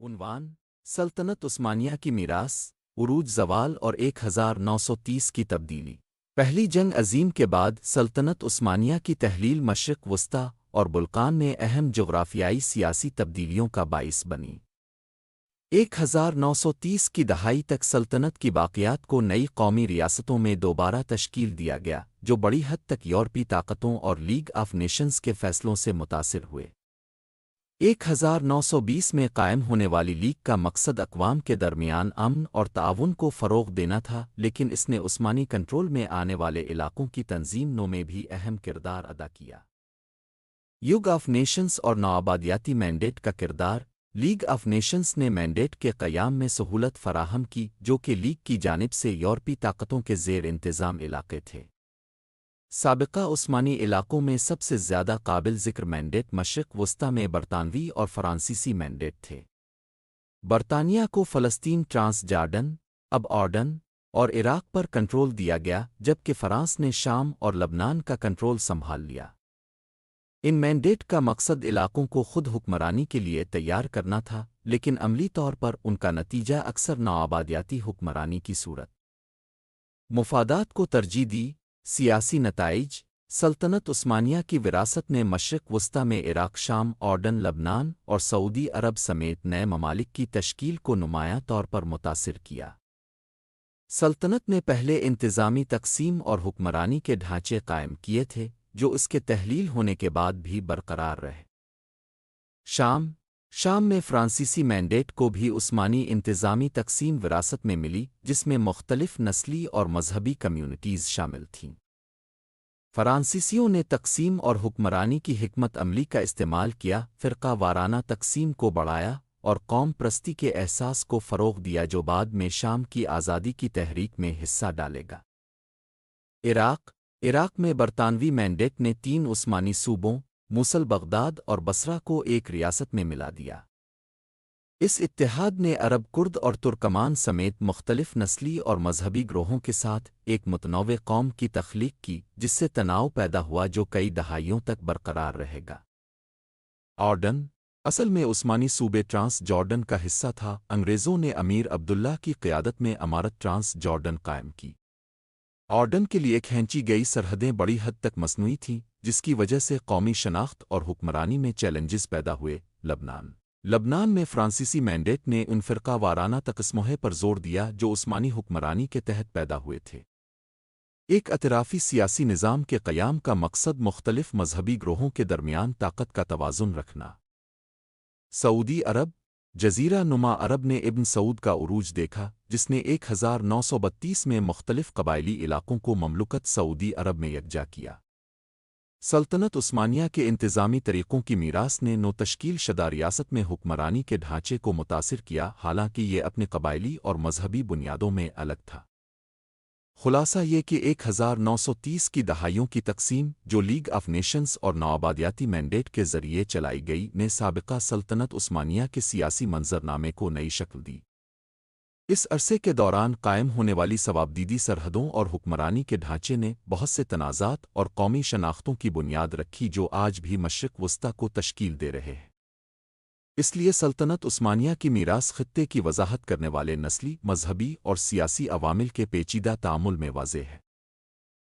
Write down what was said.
عنوان: سلطنت عثمانیہ کی میراث، عروج زوال اور 1930 کی تبدیلی۔ پہلی جنگ عظیم کے بعد سلطنت عثمانیہ کی تحلیل مشرق وسطی اور بلقان میں اہم جغرافیائی سیاسی تبدیلیوں کا باعث بنی۔ 1930 کی دہائی تک سلطنت کی باقیات کو نئی قومی ریاستوں میں دوبارہ تشکیل دیا گیا، جو بڑی حد تک یورپی طاقتوں اور لیگ آف نیشنز کے فیصلوں سے متاثر ہوئے۔ 1920 میں قائم ہونے والی لیگ کا مقصد اقوام کے درمیان امن اور تعاون کو فروغ دینا تھا، لیکن اس نے عثمانی کنٹرول میں آنے والے علاقوں کی تنظیم نو میں بھی اہم کردار ادا کیا۔ لیگ آف نیشنز اور نوآبادیاتی مینڈیٹ کا کردار۔ لیگ آف نیشنز نے مینڈیٹ کے قیام میں سہولت فراہم کی، جو کہ لیگ کی جانب سے یورپی طاقتوں کے زیر انتظام علاقے تھے۔ سابقہ عثمانی علاقوں میں سب سے زیادہ قابل ذکر مینڈیٹ مشرق وسطی میں برطانوی اور فرانسیسی مینڈیٹ تھے۔ برطانیہ کو فلسطین، ٹرانس جارڈن، اب اردن اور عراق پر کنٹرول دیا گیا، جبکہ فرانس نے شام اور لبنان کا کنٹرول سنبھال لیا۔ ان مینڈیٹ کا مقصد علاقوں کو خود حکمرانی کے لیے تیار کرنا تھا، لیکن عملی طور پر ان کا نتیجہ اکثر نوآبادیاتی حکمرانی کی صورت۔ مفادات کو ترجیح دی۔ سیاسی نتائج۔ سلطنت عثمانیہ کی وراثت نے مشرق وسطی میں عراق، شام، اردن، لبنان اور سعودی عرب سمیت نئے ممالک کی تشکیل کو نمایاں طور پر متاثر کیا۔ سلطنت نے پہلے انتظامی تقسیم اور حکمرانی کے ڈھانچے قائم کیے تھے، جو اس کے تحلیل ہونے کے بعد بھی برقرار رہے۔ شام میں فرانسیسی مینڈیٹ کو بھی عثمانی انتظامی تقسیم وراثت میں ملی، جس میں مختلف نسلی اور مذہبی کمیونٹیز شامل تھیں۔ فرانسیسیوں نے تقسیم اور حکمرانی کی حکمت عملی کا استعمال کیا، فرقہ وارانہ تقسیم کو بڑھایا اور قوم پرستی کے احساس کو فروغ دیا، جو بعد میں شام کی آزادی کی تحریک میں حصہ ڈالے گا۔ عراق میں برطانوی مینڈیٹ نے 3 عثمانی صوبوں موصل، بغداد اور بصرہ کو ایک ریاست میں ملا دیا۔ اس اتحاد نے عرب، کرد اور ترکمان سمیت مختلف نسلی اور مذہبی گروہوں کے ساتھ ایک متنوع قوم کی تخلیق کی، جس سے تناؤ پیدا ہوا جو کئی دہائیوں تک برقرار رہے گا۔ اردن اصل میں عثمانی صوبے ٹرانس جارڈن کا حصہ تھا۔ انگریزوں نے امیر عبداللہ کی قیادت میں امارت ٹرانس جارڈن قائم کی۔ اردن کے لیے کھینچی گئی سرحدیں بڑی حد تک مصنوعی تھیں، جس کی وجہ سے قومی شناخت اور حکمرانی میں چیلنجز پیدا ہوئے۔ لبنان میں فرانسیسی مینڈیٹ نے ان فرقہ وارانہ تقسیموں پر زور دیا جو عثمانی حکمرانی کے تحت پیدا ہوئے تھے۔ ایک اطرافی سیاسی نظام کے قیام کا مقصد مختلف مذہبی گروہوں کے درمیان طاقت کا توازن رکھنا۔ سعودی عرب جزیرہ نما عرب نے ابن سعود کا عروج دیکھا، جس نے 1932 میں مختلف قبائلی علاقوں کو مملکت سعودی عرب میں یکجا کیا۔ سلطنت عثمانیہ کے انتظامی طریقوں کی میراث نے نو تشکیل شدہ ریاست میں حکمرانی کے ڈھانچے کو متاثر کیا، حالانکہ یہ اپنی قبائلی اور مذہبی بنیادوں میں الگ تھا۔ خلاصہ یہ کہ 1930 کی دہائیوں کی تقسیم، جو لیگ آف نیشنز اور نوآبادیاتی مینڈیٹ کے ذریعے چلائی گئی، نے سابقہ سلطنت عثمانیہ کے سیاسی منظرنامے کو نئی شکل دی۔ اس عرصے کے دوران قائم ہونے والی صوابدیدی سرحدوں اور حکمرانی کے ڈھانچے نے بہت سے تنازعات اور قومی شناختوں کی بنیاد رکھی، جو آج بھی مشرق وسطی کو تشکیل دے رہے ہیں۔ اس لیے سلطنت عثمانیہ کی میراث خطے کی وضاحت کرنے والے نسلی، مذہبی اور سیاسی عوامل کے پیچیدہ تعامل میں واضح ہے۔